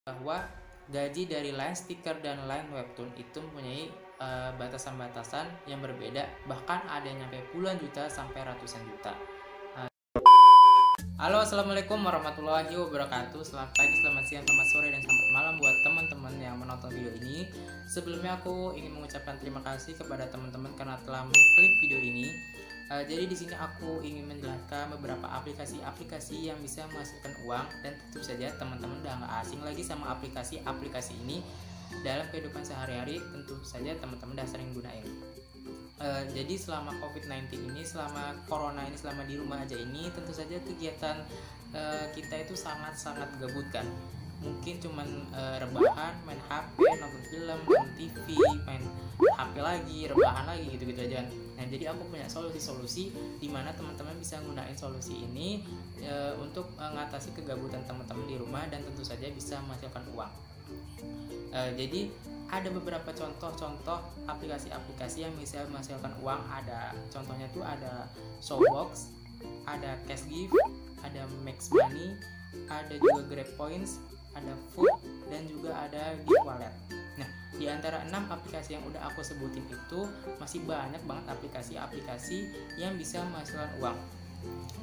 bahwa gaji dari line stiker dan line webtoon itu mempunyai batasan-batasan yang berbeda, bahkan ada yang nyampe puluhan juta sampai ratusan juta. Halo, assalamualaikum warahmatullahi wabarakatuh. Selamat pagi, selamat siang, selamat sore, dan selamat malam buat teman-teman yang menonton video ini. Sebelumnya aku ingin mengucapkan terima kasih kepada teman-teman karena telah mengklik video ini. Jadi di sini aku ingin menjelaskan beberapa aplikasi-aplikasi yang bisa menghasilkan uang, dan tentu saja teman-teman udah nggak asing lagi sama aplikasi-aplikasi ini dalam kehidupan sehari-hari. Tentu saja teman-teman udah sering gunain. Jadi selama COVID-19 ini, selama corona ini, selama di rumah aja ini, tentu saja kegiatan kita itu sangat-sangat gabut kan. Mungkin cuman rebahan, main HP, nonton film, nonton TV, main HP lagi, rebahan lagi, gitu-gitu aja. Nah, jadi aku punya solusi-solusi di mana teman-teman bisa gunain solusi ini untuk mengatasi kegabutan teman-teman di rumah, dan tentu saja bisa menghasilkan uang. Jadi ada beberapa contoh aplikasi-aplikasi yang bisa menghasilkan uang. Ada contohnya tuh ada Showbox, ada Cashgift, ada Max Money, ada juga Grab Points, ada Food, dan juga ada Gift Wallet. Nah, di antara 6 aplikasi yang udah aku sebutin itu masih banyak banget aplikasi-aplikasi yang bisa menghasilkan uang.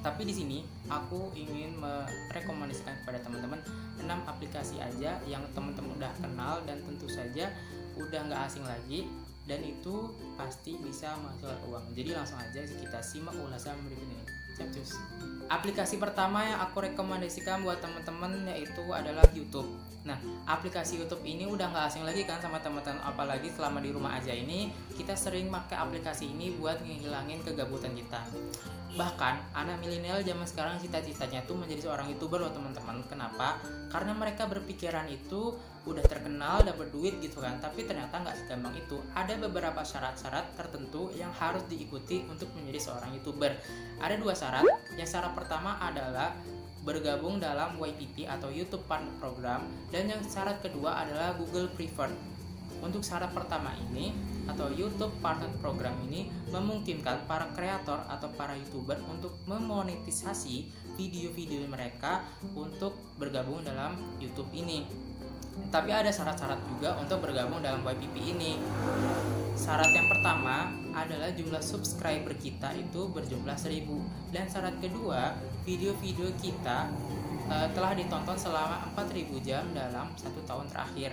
Tapi di sini aku ingin merekomendasikan kepada teman-teman 6 aplikasi aja yang teman-teman udah kenal dan tentu saja udah nggak asing lagi, dan itu pasti bisa menghasilkan uang. Jadi langsung aja kita simak ulasan berikut ini. Cus. Aplikasi pertama yang aku rekomendasikan buat teman-teman yaitu adalah YouTube. Nah, aplikasi YouTube ini udah nggak asing lagi kan sama teman-teman, apalagi selama di rumah aja ini kita sering pakai aplikasi ini buat ngehilangin kegabutan kita. Bahkan anak milenial zaman sekarang cita-citanya tuh menjadi seorang YouTuber loh teman-teman. Kenapa? Karena mereka berpikiran itu udah terkenal, dapat duit gitu kan. Tapi ternyata nggak segampang itu. Ada beberapa syarat-syarat tertentu yang harus diikuti untuk menjadi seorang YouTuber. Ada 2 syarat. Yang syarat pertama adalah bergabung dalam YPP atau YouTube Partner Program, dan yang syarat kedua adalah Google Preferred. Untuk syarat pertama ini atau YouTube Partner Program ini memungkinkan para kreator atau para YouTuber untuk memonetisasi video-video mereka untuk bergabung dalam YouTube ini. Tapi ada syarat-syarat juga untuk bergabung dalam YPP ini. Syarat yang pertama adalah jumlah subscriber kita itu berjumlah 1000, dan syarat kedua video-video kita telah ditonton selama 4000 jam dalam 1 tahun terakhir.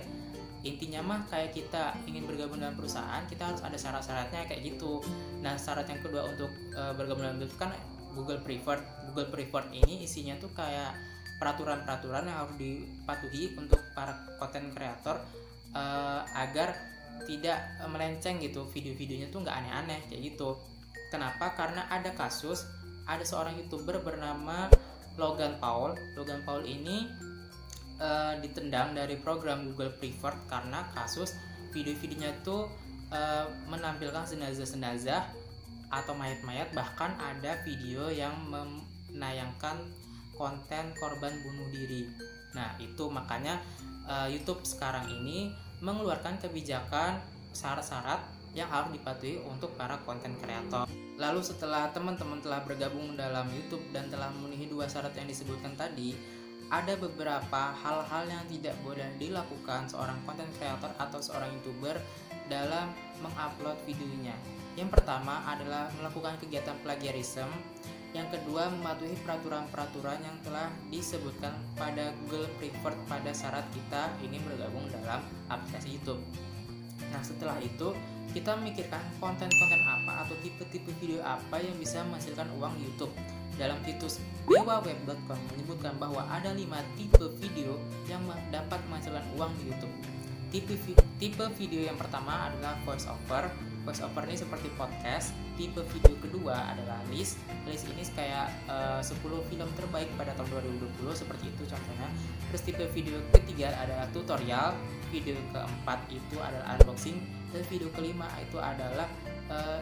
Intinya mah kayak kita ingin bergabung dalam perusahaan, kita harus ada syarat-syaratnya kayak gitu. Nah, syarat yang kedua untuk bergabung dalam itu kan Google Preferred. Google Preferred ini isinya tuh kayak peraturan-peraturan yang harus dipatuhi untuk para konten kreator agar tidak melenceng gitu, video-videonya tuh nggak aneh-aneh kayak gitu. Kenapa? Karena ada kasus, ada seorang YouTuber bernama Logan Paul. Logan Paul ini ditendang dari program Google Preferred karena kasus video-videonya tuh menampilkan jenazah-jenazah atau mayat-mayat, bahkan ada video yang menayangkan konten korban bunuh diri. Nah, itu makanya YouTube sekarang ini mengeluarkan kebijakan syarat-syarat yang harus dipatuhi untuk para konten kreator. Lalu setelah teman-teman telah bergabung dalam YouTube dan telah memenuhi 2 syarat yang disebutkan tadi, ada beberapa hal-hal yang tidak boleh dilakukan seorang konten kreator atau seorang YouTuber dalam mengupload videonya. Yang pertama adalah melakukan kegiatan plagiarism. Yang kedua, mematuhi peraturan-peraturan yang telah disebutkan pada Google Preferred pada syarat kita ini bergabung dalam aplikasi YouTube. Nah, setelah itu kita memikirkan konten-konten apa atau tipe-tipe video apa yang bisa menghasilkan uang di YouTube. Dalam situs dewaweb.com menyebutkan bahwa ada 5 tipe video yang dapat menghasilkan uang di YouTube. Tipe video yang pertama adalah voice over. Voice over ini seperti podcast. Tipe video kedua adalah list. List ini kayak 10 film terbaik pada tahun 2020 seperti itu contohnya. Terus tipe video ketiga adalah tutorial. Video keempat itu adalah unboxing, dan video kelima itu adalah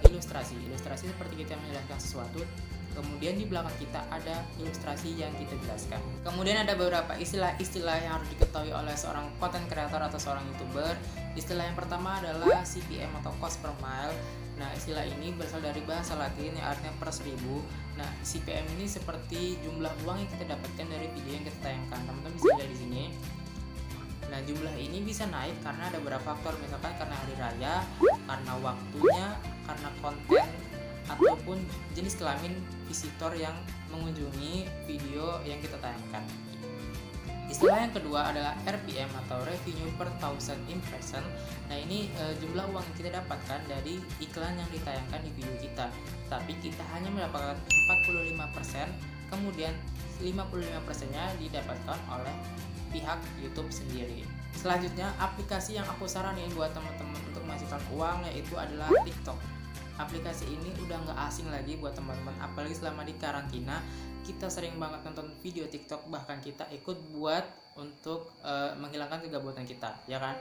ilustrasi. Ilustrasi seperti kita menjelaskan sesuatu, kemudian di belakang kita ada ilustrasi yang kita jelaskan. Kemudian ada beberapa istilah-istilah yang harus diketahui oleh seorang content creator atau seorang YouTuber. Istilah yang pertama adalah CPM atau cost per mile. Nah, istilah ini berasal dari bahasa Latin yang artinya per 1000. Nah, CPM ini seperti jumlah uang yang kita dapatkan dari video yang kita tayangkan. Teman-teman bisa lihat di sini. Nah, jumlah ini bisa naik karena ada beberapa faktor, misalkan karena hari raya, karena waktunya, karena konten, ataupun jenis kelamin visitor yang mengunjungi video yang kita tayangkan. Istilah yang kedua adalah RPM atau Revenue per Thousand Impression. Nah, ini jumlah uang yang kita dapatkan dari iklan yang ditayangkan di video kita. Tapi kita hanya mendapatkan 45%, kemudian 55%-nya didapatkan oleh pihak YouTube sendiri. Selanjutnya, aplikasi yang aku saranin buat teman-teman untuk menghasilkan uang yaitu adalah TikTok. Aplikasi ini udah nggak asing lagi buat teman-teman, apalagi selama di karantina kita sering banget nonton video TikTok, bahkan kita ikut buat untuk menghilangkan kegabutan kita, ya kan?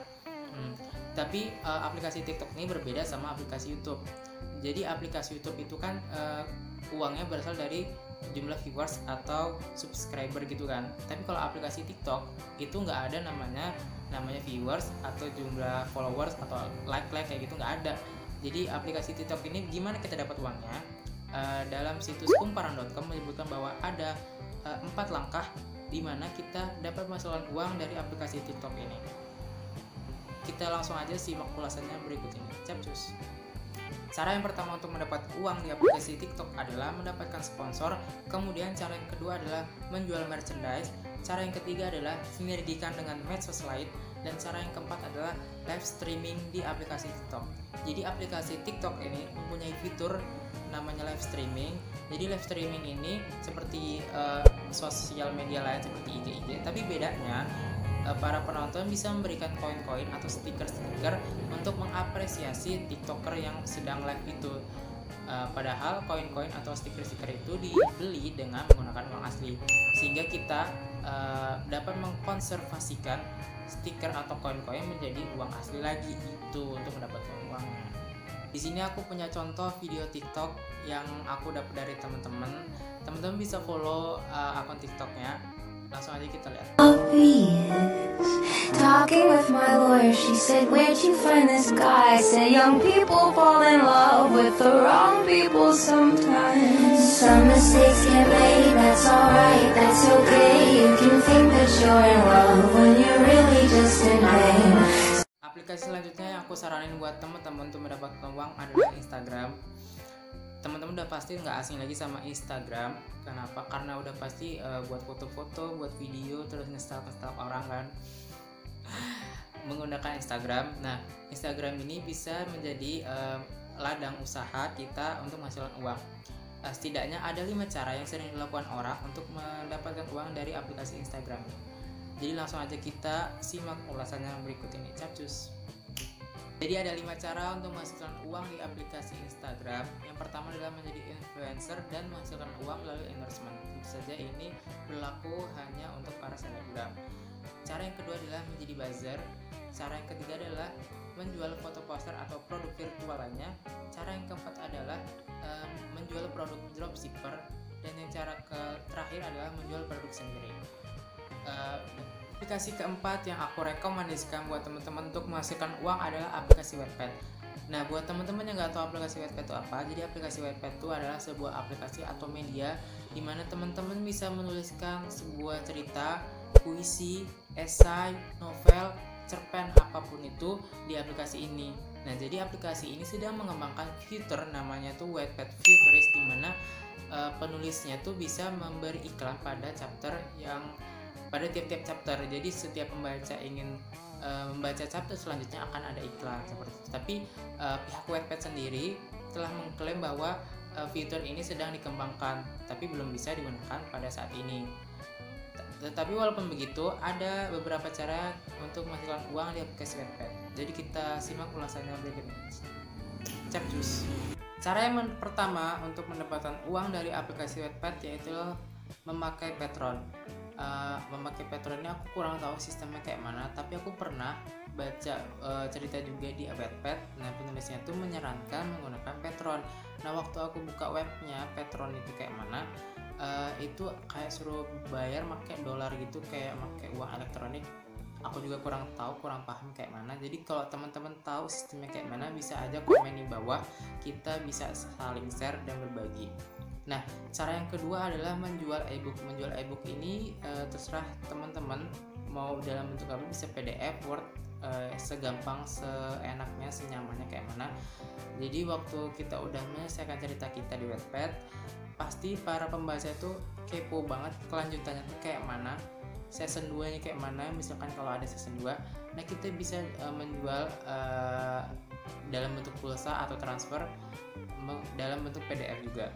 Tapi aplikasi TikTok ini berbeda sama aplikasi YouTube. Jadi aplikasi YouTube itu kan uangnya berasal dari jumlah viewers atau subscriber gitu kan. Tapi kalau aplikasi TikTok itu nggak ada namanya viewers atau jumlah followers atau like kayak gitu, nggak ada. Jadi aplikasi TikTok ini gimana kita dapat uangnya? Dalam situs kumparan.com menyebutkan bahwa ada 4 langkah di mana kita dapat menghasilkan uang dari aplikasi TikTok ini. Kita langsung aja simak ulasannya berikut ini. Capcus. Cara yang pertama untuk mendapat uang di aplikasi TikTok adalah mendapatkan sponsor. Kemudian cara yang kedua adalah menjual merchandise. Cara yang ketiga adalah sinergikan dengan medsos lain. Dan cara yang keempat adalah live streaming di aplikasi TikTok. Jadi aplikasi TikTok ini mempunyai fitur namanya live streaming. Jadi live streaming ini seperti sosial media lain seperti IG, tapi bedanya para penonton bisa memberikan koin-koin atau stiker-stiker untuk mengapresiasi TikToker yang sedang live itu. Padahal koin-koin atau stiker-stiker itu dibeli dengan menggunakan uang asli, sehingga kita dapat mengkonservasikan stiker atau koin-koin menjadi uang asli lagi itu untuk mendapatkan uangnya. Di sini aku punya contoh video TikTok yang aku dapat dari teman-teman. Teman-teman bisa follow akun TikToknya. Langsung aja kita lihat. Talking with my lawyer, she said, where'd you find this guy? I said, young people fall in love with the wrong people sometimes. Some mistakes get made, that's alright, that's okay. You can think that you're in love when you're really just in pain. Aplikasi selanjutnya yang aku saranin buat teman-teman untuk mendapatkan uang adalah Instagram. Teman-teman udah pasti nggak asing lagi sama Instagram. Kenapa? Karena udah pasti buat foto-foto, buat video, terus nge-stalk orang kan menggunakan Instagram. Nah, Instagram ini bisa menjadi ladang usaha kita untuk menghasilkan uang. Setidaknya ada 5 cara yang sering dilakukan orang untuk mendapatkan uang dari aplikasi Instagram. Jadi langsung aja kita simak ulasannya berikut ini. Capcus. Jadi ada 5 cara untuk menghasilkan uang di aplikasi Instagram. Yang pertama adalah menjadi influencer dan menghasilkan uang melalui endorsement. Tentu saja ini berlaku hanya untuk para selebgram. Cara yang kedua adalah menjadi buzzer. Cara yang ketiga adalah menjual foto poster atau produk virtual lainnya. Cara yang keempat adalah menjual produk dropshipper. Dan yang cara terakhir adalah menjual produk sendiri. Aplikasi keempat yang aku rekomendasikan buat teman-teman untuk menghasilkan uang adalah aplikasi Wattpad. Nah, buat teman-teman yang nggak tahu aplikasi Wattpad itu apa, jadi aplikasi Wattpad itu adalah sebuah aplikasi atau media di mana teman-teman bisa menuliskan sebuah cerita, puisi, esai, novel, cerpen, apapun itu di aplikasi ini. Nah, jadi aplikasi ini sedang mengembangkan fitur namanya tuh Wattpad Futurist, di mana penulisnya tuh bisa memberi iklan pada chapter yang pada tiap-tiap chapter. Jadi setiap pembaca ingin membaca chapter selanjutnya akan ada iklan seperti itu. Tapi pihak Wattpad sendiri telah mengklaim bahwa fitur ini sedang dikembangkan, tapi belum bisa digunakan pada saat ini. Tetapi walaupun begitu, ada beberapa cara untuk menghasilkan uang di aplikasi Wattpad. Jadi kita simak ulasannya berikut ini. Capcus. Cara yang pertama untuk mendapatkan uang dari aplikasi Wattpad yaitu memakai Patreon. Memakai Patreon ini aku kurang tahu sistemnya kayak mana, tapi aku pernah baca cerita juga di Wattpad. Nah, penulisnya tuh menyarankan menggunakan Patreon. Nah, waktu aku buka webnya Patreon itu kayak mana, itu kayak suruh bayar pakai dolar gitu, kayak pakai uang elektronik. Aku juga kurang tahu, kurang paham kayak mana. Jadi kalau teman-teman tahu sistemnya kayak mana, bisa aja komen di bawah, kita bisa saling share dan berbagi. Nah, cara yang kedua adalah menjual ebook. Menjual ebook ini terserah teman-teman mau dalam bentuk apa, bisa PDF, Word, segampang, seenaknya, senyamannya kayak mana. Jadi waktu kita udah menyelesaikan cerita kita di Wattpad, pasti para pembaca itu kepo banget kelanjutannya tuh kayak mana, season 2 nya kayak mana. Misalkan kalau ada season 2, nah kita bisa menjual dalam bentuk pulsa atau transfer dalam bentuk PDF juga.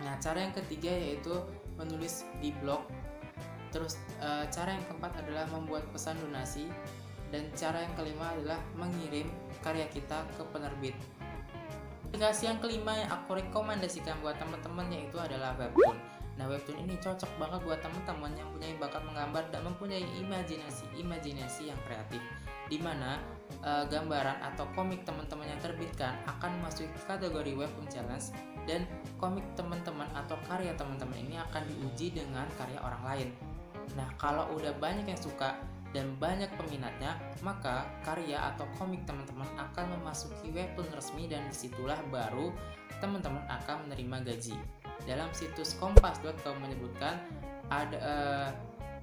Nah, cara yang ketiga yaitu menulis di blog. Terus cara yang keempat adalah membuat pesan donasi, dan cara yang kelima adalah mengirim karya kita ke penerbit. Aplikasi yang kelima yang aku rekomendasikan buat teman-teman yaitu adalah Webtoon. Nah, Webtoon ini cocok banget buat teman-teman yang punya bakat menggambar dan mempunyai imajinasi yang kreatif, dimana gambaran atau komik teman-teman yang terbitkan akan masuk kategori Webtoon Challenge, dan komik teman-teman atau karya teman-teman ini akan diuji dengan karya orang lain. Nah, kalau udah banyak yang suka dan banyak peminatnya, maka karya atau komik teman-teman akan memasuki Webtoon resmi, dan disitulah baru teman-teman akan menerima gaji. Dalam situs kompas.com menyebutkan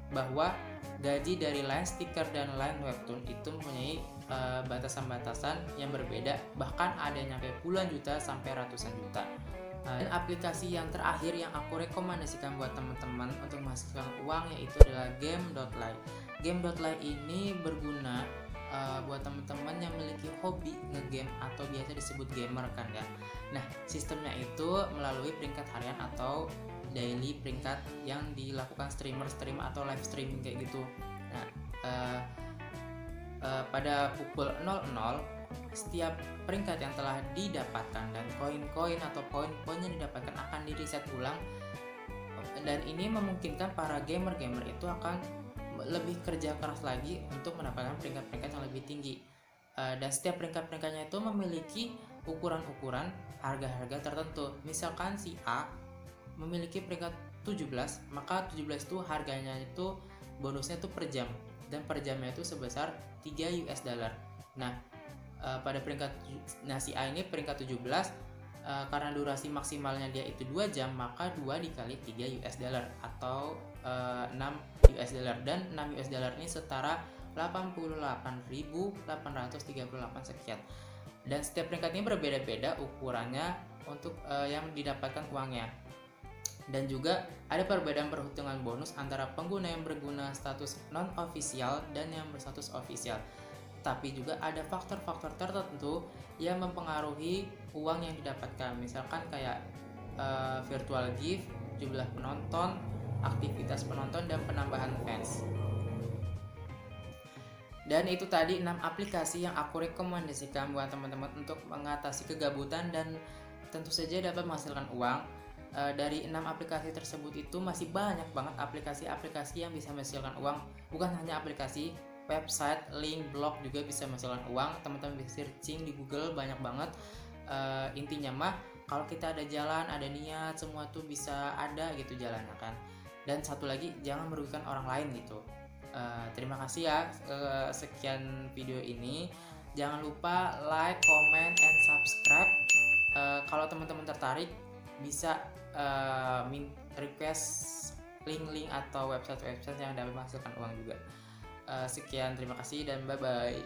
bahwa gaji dari line stiker dan line Webtoon itu mempunyai batasan-batasan yang berbeda, bahkan ada yang nyampe puluhan juta sampai ratusan juta. Dan aplikasi yang terakhir yang aku rekomendasikan buat teman-teman untuk menghasilkan uang yaitu adalah Game.ly. Game.ly ini berguna buat teman-teman yang memiliki hobi ngegame atau biasa disebut gamer kan ya. Nah, sistemnya itu melalui peringkat harian atau daily peringkat yang dilakukan stream atau live streaming kayak gitu. Nah, pada pukul 00 setiap peringkat yang telah didapatkan dan koin-koin atau poin-poin yang didapatkan akan di reset ulang, dan ini memungkinkan para gamer-gamer itu akan lebih kerja keras lagi untuk mendapatkan peringkat-peringkat yang lebih tinggi. Dan setiap peringkat-peringkatnya itu memiliki ukuran-ukuran harga-harga tertentu. Misalkan si A memiliki peringkat 17, maka 17 itu harganya itu bonusnya itu per jam, dan per jamnya itu sebesar 3 US dollar. Nah, pada peringkat si A ini peringkat 17, karena durasi maksimalnya dia itu 2 jam, maka 2 dikali 3 US dollar atau 6 US dollar, dan 6 US dollar ini setara 88.838 sekian. Dan setiap peringkat ini berbeda-beda ukurannya untuk yang didapatkan uangnya. Dan juga ada perbedaan perhitungan bonus antara pengguna yang berguna status non-official dan yang berstatus official. Tapi juga ada faktor-faktor tertentu yang mempengaruhi uang yang didapatkan, misalkan kayak virtual gift, jumlah penonton, aktivitas penonton, dan penambahan fans. Dan itu tadi 6 aplikasi yang aku rekomendasikan buat teman-teman untuk mengatasi kegabutan dan tentu saja dapat menghasilkan uang. Dari 6 aplikasi tersebut itu masih banyak banget aplikasi-aplikasi yang bisa menghasilkan uang. Bukan hanya aplikasi, website, link, blog juga bisa menghasilkan uang. Teman-teman bisa searching di Google, banyak banget. Intinya mah kalau kita ada jalan, ada niat, semua tuh bisa ada gitu jalannya kan. Dan satu lagi, jangan merugikan orang lain gitu. Terima kasih ya, sekian video ini. Jangan lupa like, comment, and subscribe. Kalau teman-teman tertarik bisa request link-link atau website-website yang dapat menghasilkan uang juga. Sekian, terima kasih dan bye-bye.